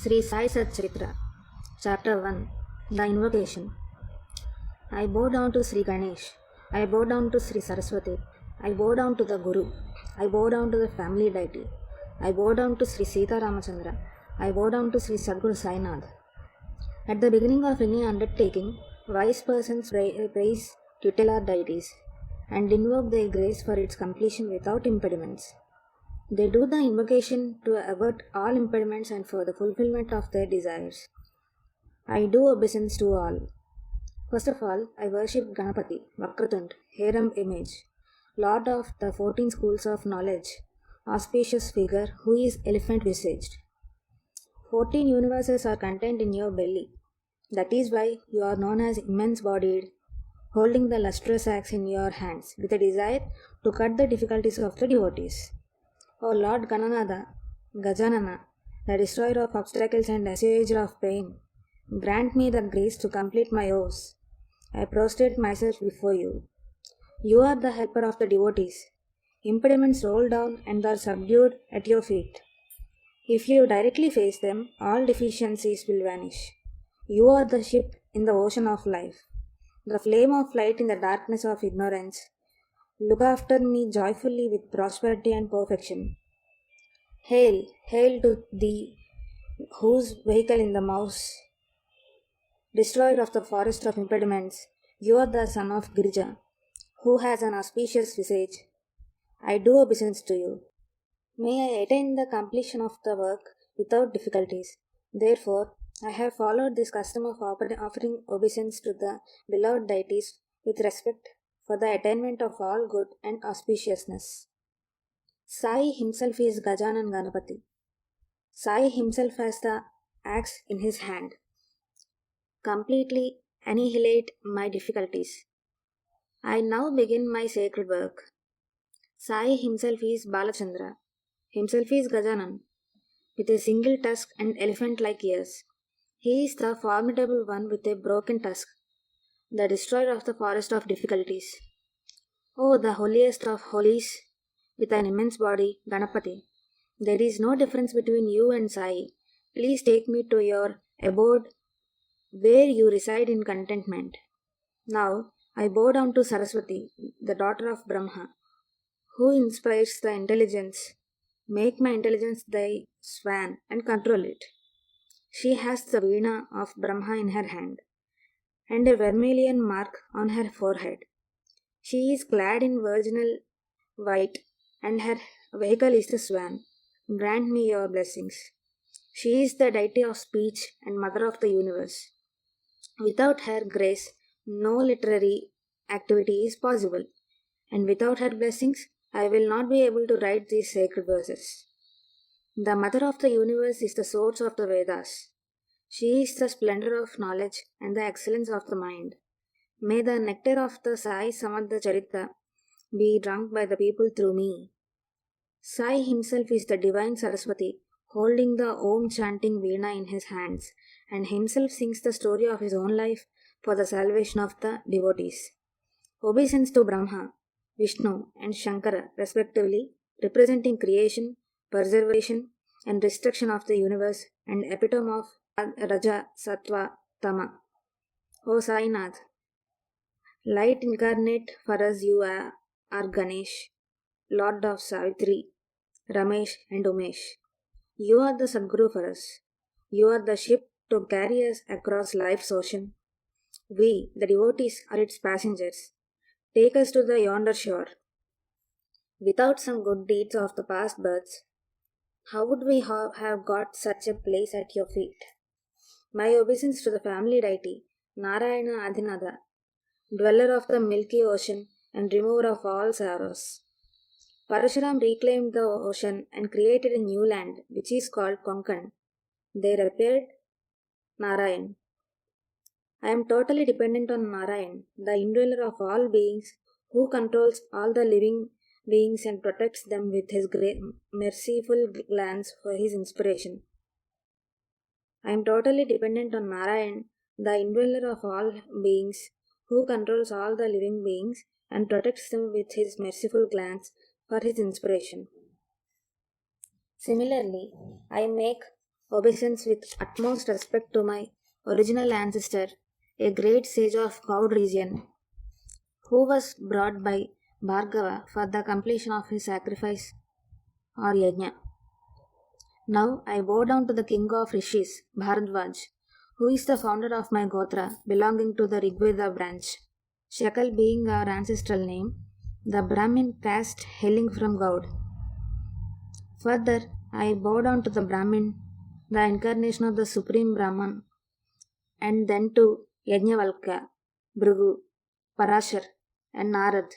Sri Sai Satcharitra, Chapter 1, The Invocation. I bow down to Sri Ganesh. I bow down to Sri Saraswati. I bow down to the Guru. I bow down to the family deity. I bow down to Sri Sita Ramachandra. I bow down to Sri Sadguru Sai Nath. At the beginning of any undertaking, wise persons praise tutelar deities and invoke their grace for its completion without impediments. They do the invocation to avert all impediments and for the fulfillment of their desires. I do obeisance to all. First of all, I worship Ganapati, Vakratund, Heram image, Lord of the 14 schools of knowledge, auspicious figure who is elephant visaged. 14 universes are contained in your belly. That is why you are known as immense bodied, holding the lustrous axe in your hands with a desire to cut the difficulties of the devotees. O Lord Gananada, Gajanana, the destroyer of obstacles and assuager of pain, grant me the grace to complete my vows. I prostrate myself before you. You are the helper of the devotees. Impediments roll down and are subdued at your feet. If you directly face them, all deficiencies will vanish. You are the ship in the ocean of life, the flame of light in the darkness of ignorance. Look after me joyfully with prosperity and perfection. Hail, hail to thee, whose vehicle in the mouse, destroyer of the forest of impediments. You are the son of Girija, who has an auspicious visage. I do obeisance to you. May I attain the completion of the work without difficulties. Therefore, I have followed this custom of offering obeisance to the beloved deities with respect for the attainment of all good and auspiciousness. Sai himself is Gajanan Ganapati. Sai himself has the axe in his hand. Completely annihilate my difficulties. I now begin my sacred work. Sai himself is Balachandra. Himself is Gajanan, with a single tusk and elephant-like ears. He is the formidable one with a broken tusk, the destroyer of the forest of difficulties. Oh, the holiest of holies, with an immense body, Ganapati. There is no difference between you and Sai. Please take me to your abode where you reside in contentment. Now, I bow down to Saraswati, the daughter of Brahma, who inspires the intelligence. Make my intelligence thy swan and control it. She has the veena of Brahma in her hand and a vermilion mark on her forehead. She is clad in virginal white and her vehicle is the swan. Grant me your blessings. She is the deity of speech and mother of the universe. Without her grace, no literary activity is possible, and without her blessings, I will not be able to write these sacred verses. The mother of the universe is the source of the Vedas. She is the splendor of knowledge and the excellence of the mind. May the nectar of the Sai Satcharitra be drunk by the people through me. Sai himself is the divine Saraswati, holding the Om chanting veena in his hands, and himself sings the story of his own life for the salvation of the devotees. Obeisance to Brahma, Vishnu, and Shankara, respectively, representing creation, preservation, and destruction of the universe, and epitome of Raja, Sattva, Tama. O Sainath, light incarnate for us you are Ganesh, Lord of Savitri, Ramesh, and Umesh. You are the Sadguru for us. You are the ship to carry us across life's ocean. We, the devotees, are its passengers. Take us to the yonder shore. Without some good deeds of the past births, how would we have got such a place at your feet? My obeisance to the family deity, Narayana Adhinada, dweller of the milky ocean and remover of all sorrows. Parashuram reclaimed the ocean and created a new land, which is called Konkan. There appeared Narayan. I am totally dependent on Narayan, the indweller of all beings, who controls all the living beings and protects them with his merciful glance for his inspiration. I am totally dependent on Narayan, the indweller of all beings, who controls all the living beings and protects them with his merciful glance for his inspiration. Similarly, I make obeisance with utmost respect to my original ancestor, a great sage of Gaud region, who was brought by Bhargava for the completion of his sacrifice or yajna. Now I bow down to the king of rishis, Bharadvaj, who is the founder of my Gotra, belonging to the Rigveda branch. Shakal being our ancestral name, the Brahmin caste hailing from God. Further, I bow down to the Brahmin, the incarnation of the Supreme Brahman, and then to Yajnavalkya, Bhrigu, Parashar, and Narad,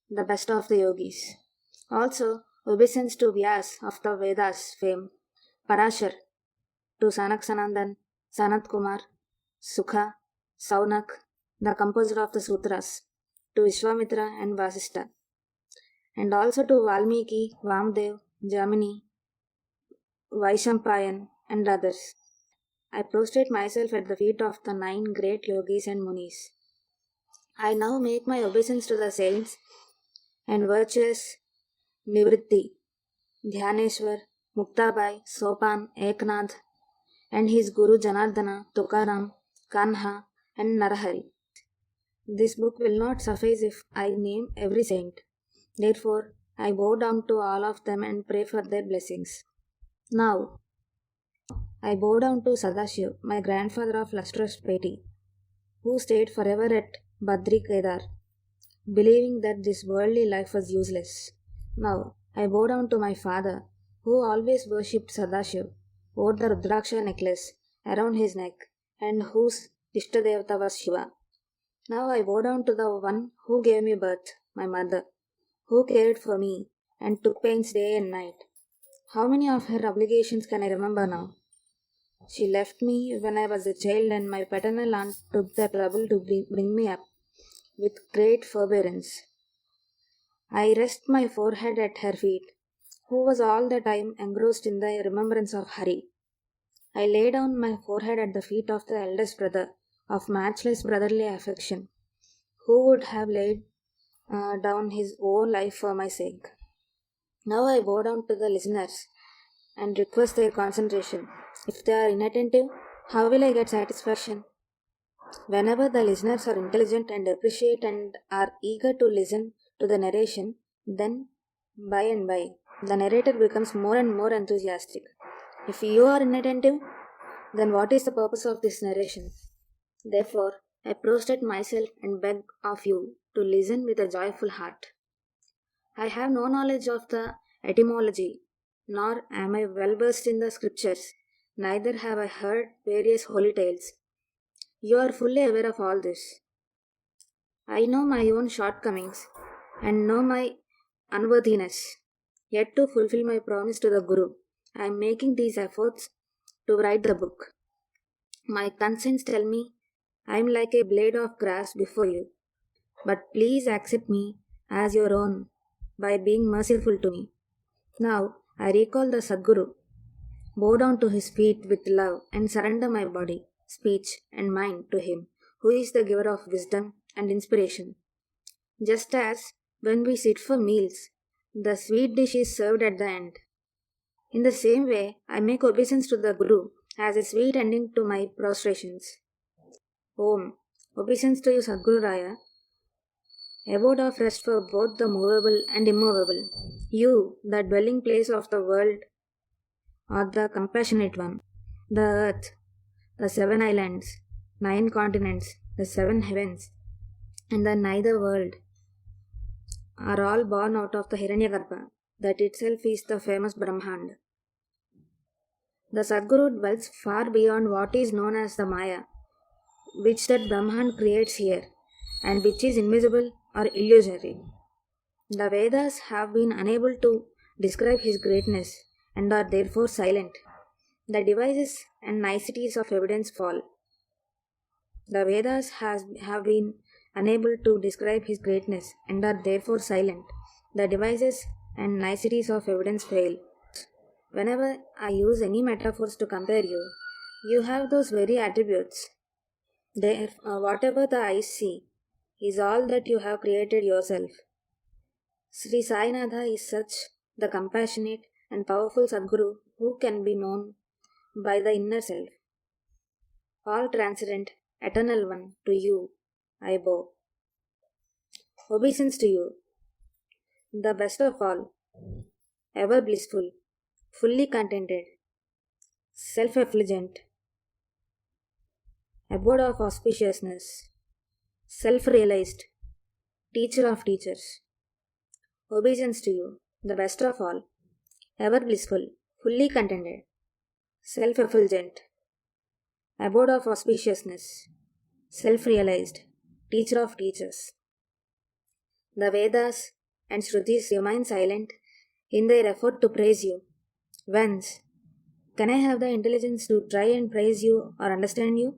the best of the yogis. Also, obeisance to Vyas of the Vedas fame, Parashar, to Sanak Sanandan, Sanat Kumar, Sukha, Saunak, the composer of the sutras, to Vishwamitra and Vasista, and also to Valmiki, Vamdev, Jamini, Vaishampayan, and others. I prostrate myself at the feet of the 9 great yogis and munis. I now make my obeisance to the saints and virtuous Nivritti, Dhyaneshwar, Muktabai, Sopan, Eknath, and his Guru Janardana, Tukaram, Kanha, and Narahari. This book will not suffice if I name every saint. Therefore, I bow down to all of them and pray for their blessings. Now, I bow down to Sadashiv, my grandfather of lustrous piety, who stayed forever at Badri Kedar, believing that this worldly life was useless. Now, I bow down to my father, who always worshipped Sadashiv, wore the Rudraksha necklace around his neck, and whose Ishtadevata was Shiva. Now I bow down to the one who gave me birth, my mother, who cared for me and took pains day and night. How many of her obligations can I remember now? She left me when I was a child, and my paternal aunt took the trouble to bring me up with great forbearance. I rest my forehead at her feet, who was all the time engrossed in the remembrance of Hari. I lay down my forehead at the feet of the eldest brother, of matchless brotherly affection, who would have laid down his own life for my sake. Now I bow down to the listeners and request their concentration. If they are inattentive, how will I get satisfaction? Whenever the listeners are intelligent and appreciate and are eager to listen to the narration, then by and by the narrator becomes more and more enthusiastic. If you are inattentive, then what is the purpose of this narration? Therefore, I prostrate myself and beg of you to listen with a joyful heart. I have no knowledge of the etymology, nor am I well versed in the scriptures, neither have I heard various holy tales. You are fully aware of all this. I know my own shortcomings and know my unworthiness. Yet to fulfill my promise to the Guru, I am making these efforts to write the book. My conscience tell me I am like a blade of grass before you, but please accept me as your own by being merciful to me. Now I recall the Sadguru, bow down to his feet with love and surrender my body, speech, and mind to him, who is the giver of wisdom and inspiration. Just as when we sit for meals, the sweet dish is served at the end. In the same way, I make obeisance to the Guru as a sweet ending to my prostrations. Om. Obeisance to you, Sadguru Raya, abode of rest for both the movable and immovable. You, the dwelling place of the world, are the compassionate one. The earth, the 7 islands, 9 continents, the 7 heavens, and the neither world are all born out of the Hiranyagarbha, that itself is the famous Brahmand. The Sadguru dwells far beyond what is known as the Maya, which that Brahman creates here, and which is invisible or illusory. The Vedas have been unable to describe his greatness and are therefore silent. The devices and niceties of evidence fall. The Vedas have been unable to describe his greatness and are therefore silent. The devices and niceties of evidence fail. Whenever I use any metaphors to compare you, you have those very attributes. Whatever the eyes see is all that you have created yourself. Sri Sainatha is such the compassionate and powerful Sadguru who can be known by the inner self. All transcendent, eternal one, to you I bow. Obeisance to you, the best of all, ever blissful, fully contented, self effulgent, abode of auspiciousness, self realized, teacher of teachers. Obeisance to you, the best of all, ever blissful, fully contented, self effulgent, abode of auspiciousness, self realized, teacher of teachers. The Vedas and Shrutis remain silent in their effort to praise you. Whence can I have the intelligence to try and praise you or understand you?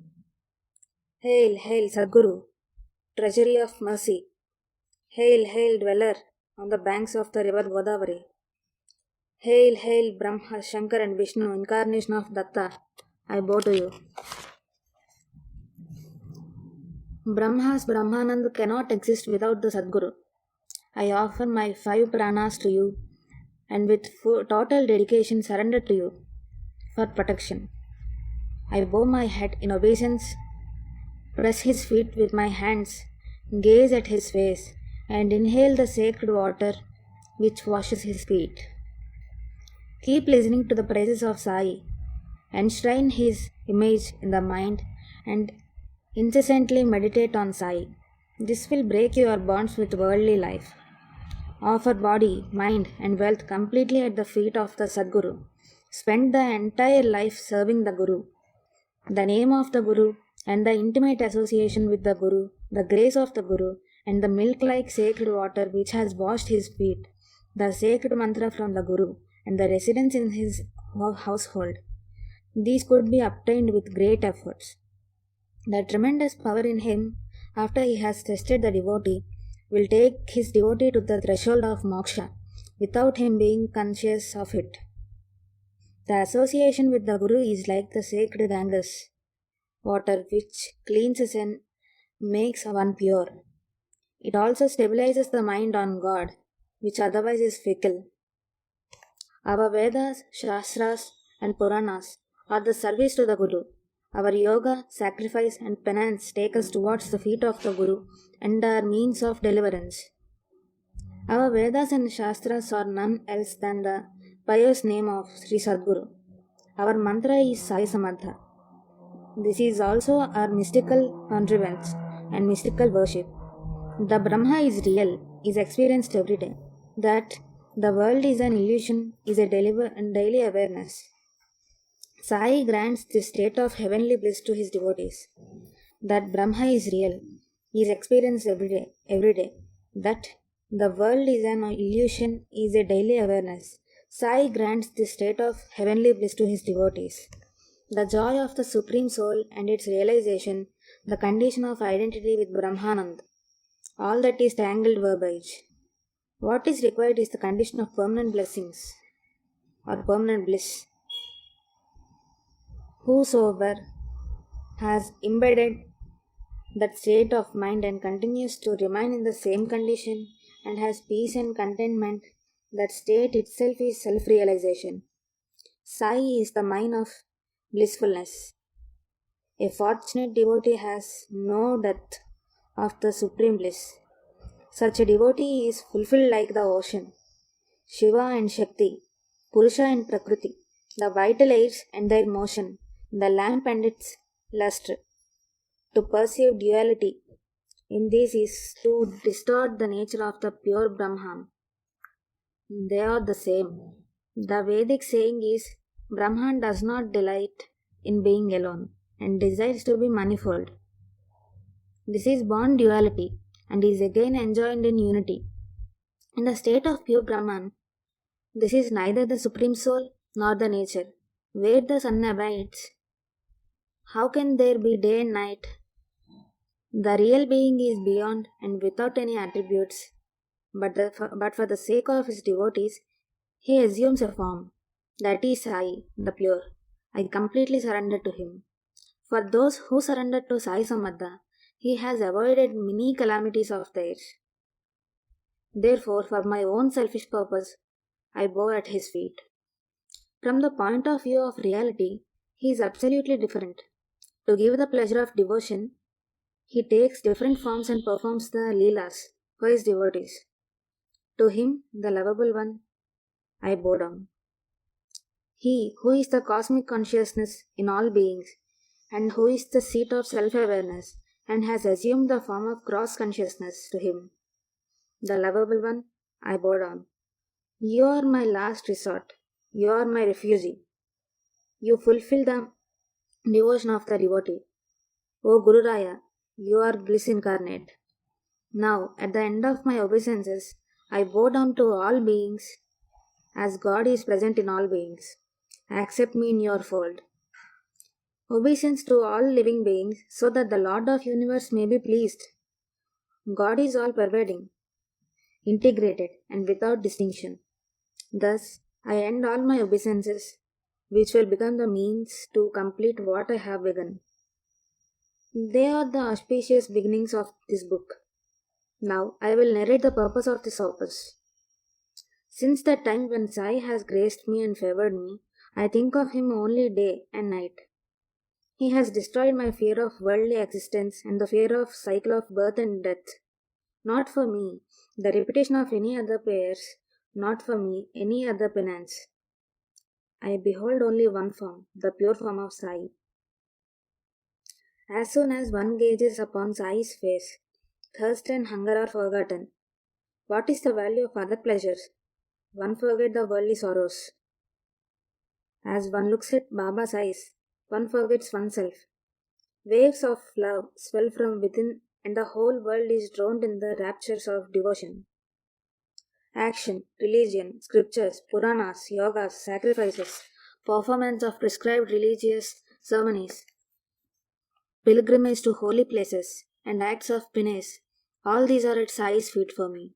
Hail, hail, Sadguru, treasury of mercy. Hail, hail, dweller on the banks of the river Godavari. Hail, hail, Brahma, Shankar and Vishnu, incarnation of Datta. I bow to you. Brahma's Brahmanand cannot exist without the Sadguru. I offer my 5 pranas to you and with total dedication surrender to you for protection. I bow my head in obeisance, press his feet with my hands, gaze at his face, and inhale the sacred water which washes his feet. Keep listening to the praises of Sai, enshrine his image in the mind, and incessantly meditate on Sai. This will break your bonds with worldly life. Offer body, mind, and wealth completely at the feet of the Sadguru. Spend the entire life serving the Guru. The name of the Guru and the intimate association with the Guru, the grace of the Guru, and the milk-like sacred water which has washed his feet, the sacred mantra from the Guru, and the residence in his household. These could be obtained with great efforts. The tremendous power in him, after he has tested the devotee, will take his devotee to the threshold of moksha without him being conscious of it. The association with the Guru is like the sacred Ganges water which cleanses and makes one pure. It also stabilizes the mind on God, which otherwise is fickle. Our Vedas, Shastras, and Puranas are the service to the Guru. Our yoga, sacrifice, and penance take us towards the feet of the Guru and are means of deliverance. Our Vedas and Shastras are none else than the pious name of Sri Sadguru. Our mantra is Sai Samartha. This is also our mystical contrivance and mystical worship. The Brahma is real, is experienced every day. That the world is an illusion is a daily awareness. Sai grants this state of heavenly bliss to his devotees. That Brahma is real, is experienced every day. That the world is an illusion is a daily awareness. Sai grants this state of heavenly bliss to his devotees. The joy of the Supreme Soul and its realization, the condition of identity with Brahmanand. All that is tangled verbiage. What is required is the condition of permanent blessings or permanent bliss. Whosoever has embedded that state of mind and continues to remain in the same condition and has peace and contentment, that state itself is self-realization. Sai is the mine of blissfulness. A fortunate devotee has no dearth of the supreme bliss. Such a devotee is fulfilled like the ocean, Shiva and Shakti, Purusha and Prakriti, the vital airs and their motion, the lamp and its lustre. To perceive duality in this is to distort the nature of the pure Brahman. They are the same. The Vedic saying is, Brahman does not delight in being alone and desires to be manifold. This is born duality and is again enjoined in unity. In the state of pure Brahman, this is neither the Supreme Soul nor the nature. Where the sun abides, how can there be day and night? The real being is beyond and without any attributes, but for the sake of his devotees, he assumes a form. That is Sai, the pure. I completely surrender to him. For those who surrender to Sai Samartha, he has avoided many calamities of theirs. Therefore, for my own selfish purpose, I bow at his feet. From the point of view of reality, He is absolutely different. To give the pleasure of devotion, he takes different forms and performs the leelas for his devotees. To him, the lovable one, I bow down. He who is the cosmic consciousness in all beings, and who is the seat of self awareness, and has assumed the form of cross consciousness, to him, the lovable one, I bow down. You are my last resort. You are my refugee. You fulfill the devotion of the devotee. O Guru Raya, you are bliss incarnate. Now, at the end of my obeisances, I bow down to all beings as God is present in all beings. Accept me in your fold. Obeisance to all living beings so that the Lord of universe may be pleased. God is all pervading, integrated, and without distinction. Thus, I end all my obeisances, which will become the means to complete what I have begun. They are the auspicious beginnings of this book. Now, I will narrate the purpose of this opus. Since the time when Sai has graced me and favored me, I think of him only day and night. He has destroyed my fear of worldly existence and the fear of cycle of birth and death. Not for me, the repetition of any other prayers, not for me, any other penance. I behold only one form, the pure form of Sai. As soon as one gazes upon Sai's face, thirst and hunger are forgotten. What is the value of other pleasures? One forgets the worldly sorrows. As one looks at Baba's eyes, one forgets oneself. Waves of love swell from within, and the whole world is drowned in the raptures of devotion. Action, religion, scriptures, Puranas, yogas, sacrifices, performance of prescribed religious ceremonies, pilgrimage to holy places, and acts of penance, all these are at Sai's feet for me.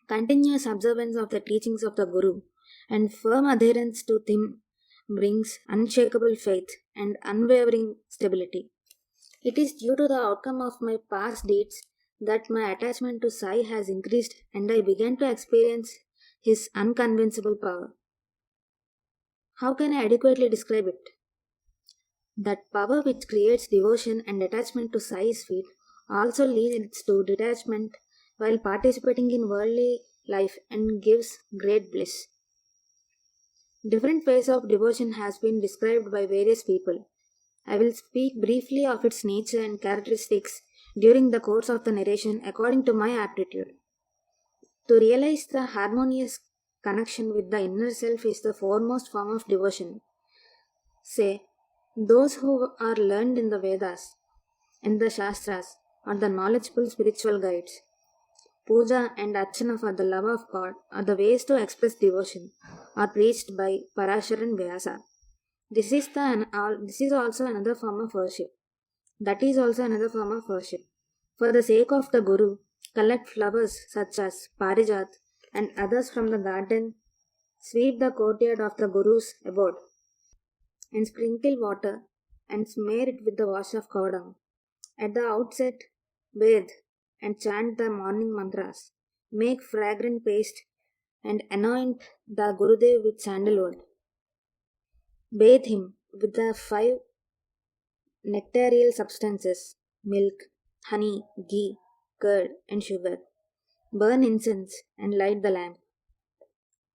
Continuous observance of the teachings of the Guru and firm adherence to them brings unshakable faith and unwavering stability. It is due to the outcome of my past deeds that my attachment to Sai has increased and I began to experience his unconvincible power. How can I adequately describe it? That power which creates devotion and attachment to Sai's feet also leads to detachment while participating in worldly life and gives great bliss. Different ways of devotion has been described by various people. I will speak briefly of its nature and characteristics during the course of the narration according to my aptitude. To realize the harmonious connection with the inner self is the foremost form of devotion. Say, those who are learned in the Vedas and the Shastras are the knowledgeable spiritual guides. Puja and Archana for the love of God are the ways to express devotion, are preached by Parashar and Vyasa. This is also another form of worship. That is also another form of worship. For the sake of the Guru, collect flowers such as Parijat and others from the garden, sweep the courtyard of the Guru's abode, and sprinkle water and smear it with the wash of cow dung. At the outset, bathe and chant the morning mantras. Make fragrant paste and anoint the Gurudev with sandalwood. Bathe him with the 5 nectarial substances milk, honey, ghee, curd, and sugar. Burn incense and light the lamp.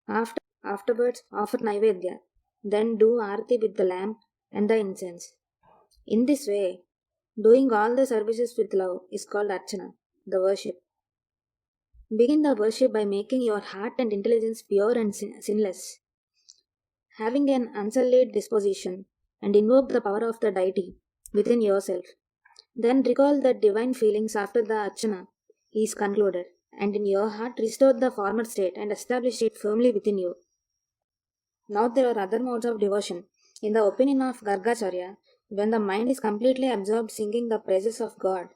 Afterwards, offer Naivedya. Then do Aarti with the lamp and the incense. In this way, doing all the services with love is called Archana, the worship. Begin the worship by making your heart and intelligence pure and sinless. Having an unsullied disposition and invoke the power of the deity within yourself. Then recall the divine feelings after the Archana is concluded, and in your heart restore the former state and establish it firmly within you. Now there are other modes of devotion. In the opinion of Gargacharya, when the mind is completely absorbed singing the praises of God,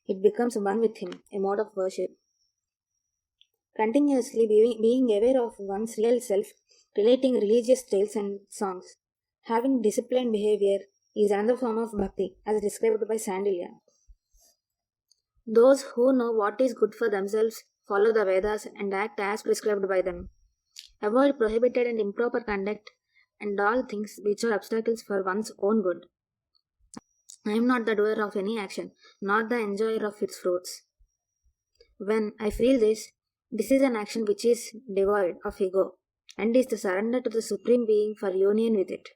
it becomes one with Him, a mode of worship. Continuously being aware of one's real self, relating religious tales and songs, having disciplined behavior is another form of bhakti, as described by Sandilya. Those who know what is good for themselves follow the Vedas and act as prescribed by them. Avoid prohibited and improper conduct and all things which are obstacles for one's own good. I am not the doer of any action, not the enjoyer of its fruits. When I feel this is an action which is devoid of ego and is the surrender to the Supreme Being for union with it.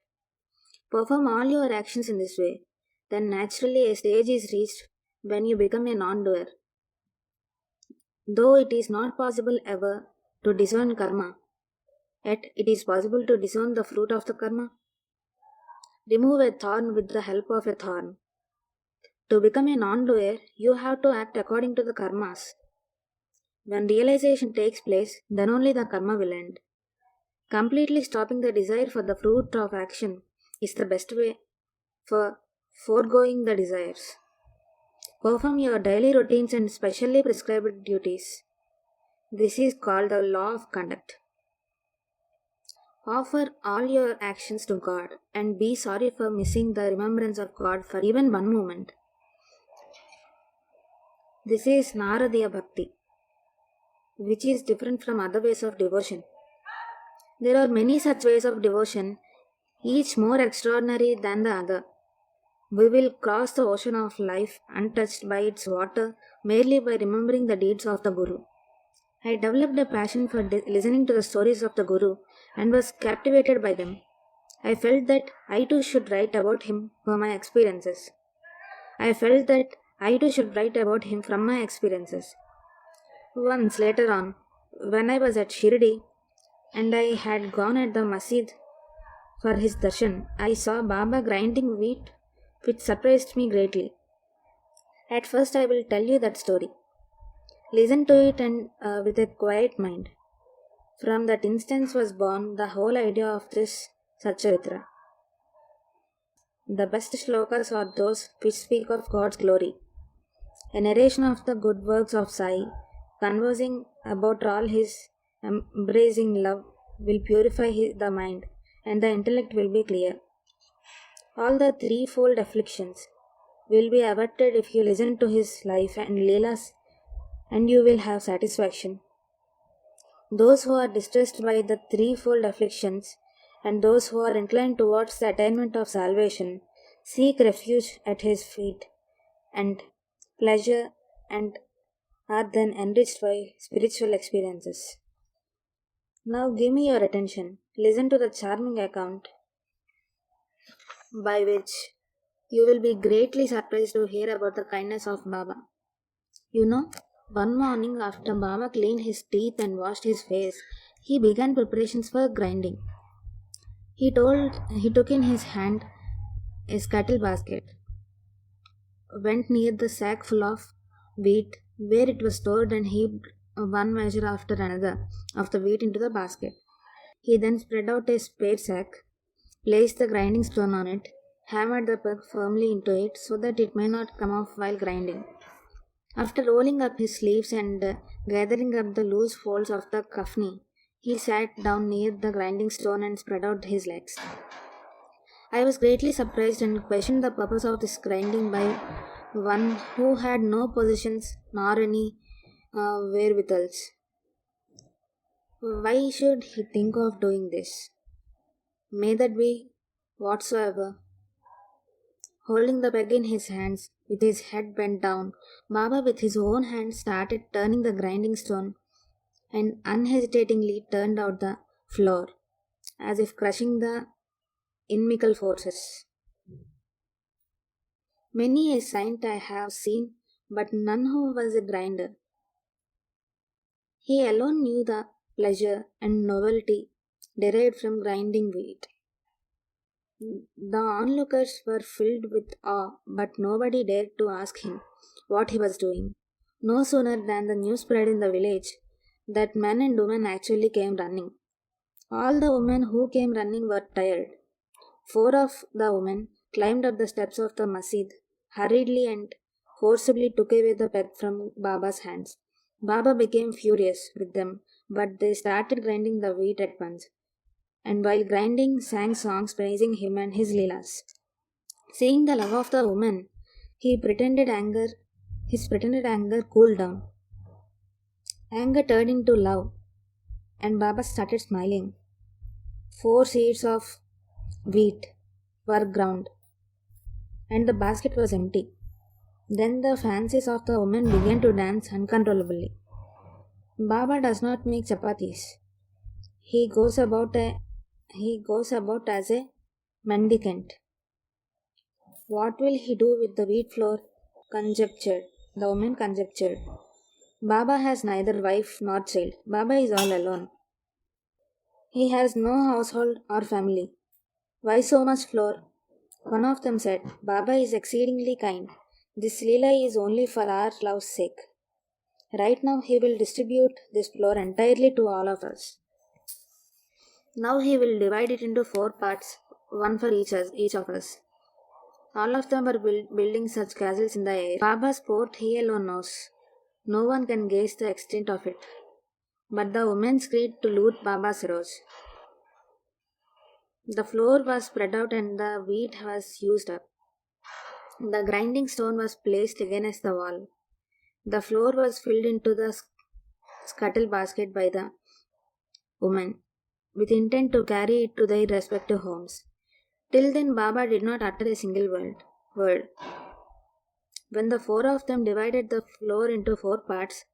Perform all your actions in this way, then naturally a stage is reached when you become a non doer. Though it is not possible ever to discern karma, yet it is possible to discern the fruit of the karma. Remove a thorn with the help of a thorn. To become a non doer, you have to act according to the karmas. When realization takes place, then only the karma will end. Completely stopping the desire for the fruit of action is the best way for foregoing the desires. Perform your daily routines and specially prescribed duties. This is called the law of conduct. Offer all your actions to God and be sorry for missing the remembrance of God for even one moment. This is Naradiya Bhakti, which is different from other ways of devotion. There are many such ways of devotion, each more extraordinary than the other. We will cross the ocean of life untouched by its water merely by remembering the deeds of the Guru. I developed a passion for listening to the stories of the Guru and was captivated by them. I felt that I too should write about him for my experiences. I felt that I too should write about him from my experiences. Once later on, when I was at Shirdi and I had gone at the masjid for his darshan, I saw Baba grinding wheat, which surprised me greatly. At first, I will tell you that story. Listen to it and with a quiet mind. From that instance was born the whole idea of this Satcharitra. The best shlokas are those which speak of God's glory. A narration of the good works of Sai, conversing about all his embracing love, will purify the mind and the intellect will be clear. All the threefold afflictions will be averted if you listen to his life and Leelas, and you will have satisfaction. Those who are distressed by the threefold afflictions and those who are inclined towards the attainment of salvation seek refuge at his feet and pleasure and are then enriched by spiritual experiences. Now give me your attention. Listen to the charming account by which you will be greatly surprised to hear about the kindness of Baba. You know, one morning after Baba cleaned his teeth and washed his face, he began preparations for grinding. He took in his hand a scuttle basket, went near the sack full of wheat where it was stored and heaped one measure after another of the wheat into the basket. He then spread out a spare sack, placed the grinding stone on it, hammered the peg firmly into it so that it may not come off while grinding. After rolling up his sleeves and gathering up the loose folds of the kafni, he sat down near the grinding stone and spread out his legs. I was greatly surprised and questioned the purpose of this grinding by one who had no possessions nor any wherewithals. Why should he think of doing this? May that be whatsoever. Holding the peg in his hands, with his head bent down, Baba with his own hands started turning the grinding stone and unhesitatingly turned out the floor, as if crushing the inimical forces. Many a saint I have seen, but none who was a grinder. He alone knew the pleasure and novelty derived from grinding wheat. The onlookers were filled with awe, but nobody dared to ask him what he was doing. No sooner than the news spread in the village that men and women actually came running. All the women who came running were tired. 4 of the women climbed up the steps of the masjid hurriedly and forcibly took away the peg from Baba's hands. Baba became furious with them, but they started grinding the wheat at once, and while grinding sang songs praising him and his leelas. Seeing the love of the woman, his pretended anger cooled down. Anger turned into love, and Baba started smiling. 4 seeds of wheat were ground, and the basket was empty. Then the fancies of the woman began to dance uncontrollably. Baba does not make chapatis. He goes about as a mendicant. What will he do with the wheat flour? Conjectured. The woman conjectured. Baba has neither wife nor child. Baba is all alone. He has no household or family. Why so much flour? One of them said, Baba is exceedingly kind. This Leela is only for our love's sake. Right now he will distribute this flour entirely to all of us. Now he will divide it into 4 parts, one for each of us. All of them are building such castles in the air. Baba's port he alone knows. No one can gauge the extent of it. But the women's greed to loot Baba's rose. The floor was spread out and the wheat was used up. The grinding stone was placed against the wall. The floor was filled into the scuttle basket by the women, with intent to carry it to their respective homes. Till then, Baba did not utter a single word. When the 4 of them divided the floor into 4 parts,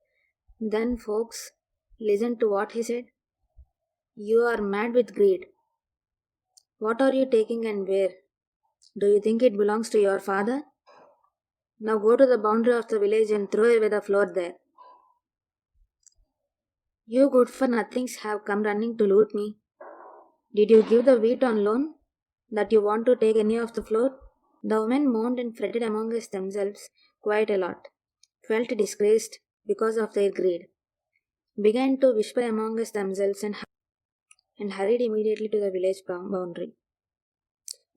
then folks listened to what he said. You are mad with greed. What are you taking and where? Do you think it belongs to your father? Now go to the boundary of the village and throw away the floor there. You good for nothings have come running to loot me. Did you give the wheat on loan? That you want to take any of the floor? The women moaned and fretted amongst themselves quite a lot, felt disgraced because of their greed, began to whisper amongst themselves and hurried immediately to the village boundary.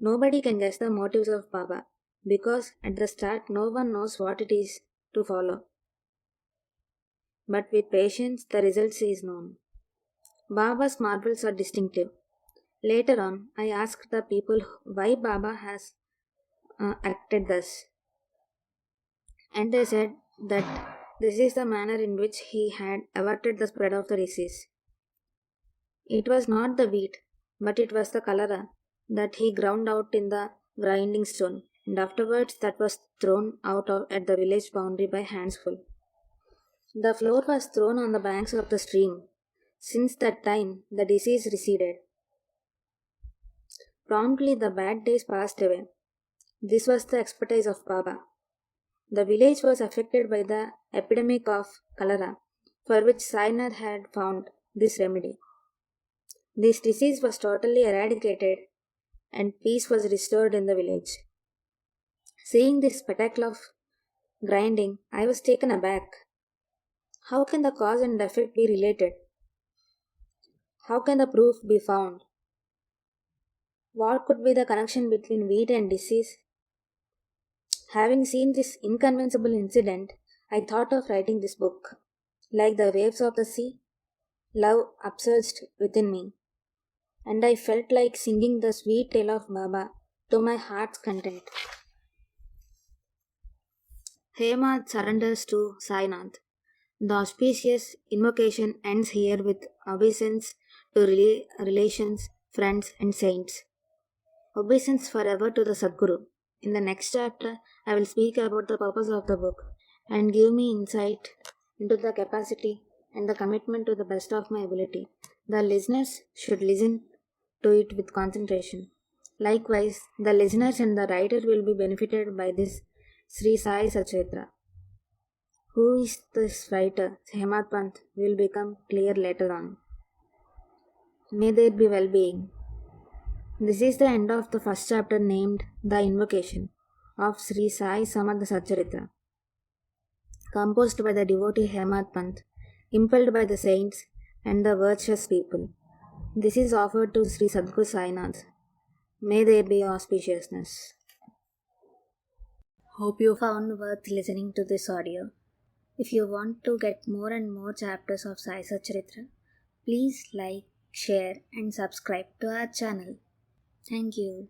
Nobody can guess the motives of Baba, because at the start no one knows what it is to follow. But with patience the result is known. Baba's marvels are distinctive. Later on, I asked the people why Baba has acted thus, and they said that this is the manner in which he had averted the spread of the disease. It was not the wheat, but it was the cholera that he ground out in the grinding stone, and afterwards that was thrown out at the village boundary by handsful. The floor was thrown on the banks of the stream. Since that time, the disease receded. Promptly the bad days passed away. This was the expertise of Baba. The village was affected by the epidemic of cholera, for which Sainath had found this remedy. This disease was totally eradicated and peace was restored in the village. Seeing this spectacle of grinding, I was taken aback. How can the cause and effect be related? How can the proof be found? What could be the connection between wheat and disease? Having seen this inconceivable incident, I thought of writing this book. Like the waves of the sea, love upsurged within me, and I felt like singing the sweet tale of Baba to my heart's content. Hema surrenders to Sainath. The auspicious invocation ends here with obeisance to relations, friends, and saints. Obeisance forever to the Sadguru. In the next chapter, I will speak about the purpose of the book and give me insight into the capacity and the commitment to the best of my ability. The listeners should listen to it with concentration. Likewise, the listeners and the writer will be benefited by this Sri Sai Satcharitra. Who is this writer, Hemat Pant, will become clear later on. May there be well-being. This is the end of the first chapter named The Invocation of Sri Sai Satcharitra, composed by the devotee Hemat Pant, impelled by the saints and the virtuous people. This is offered to Sri Sadguru Sainath. May there be auspiciousness. Hope you found worth listening to this audio. If you want to get more and more chapters of Sai Satcharitra, please like, share and subscribe to our channel. Thank you.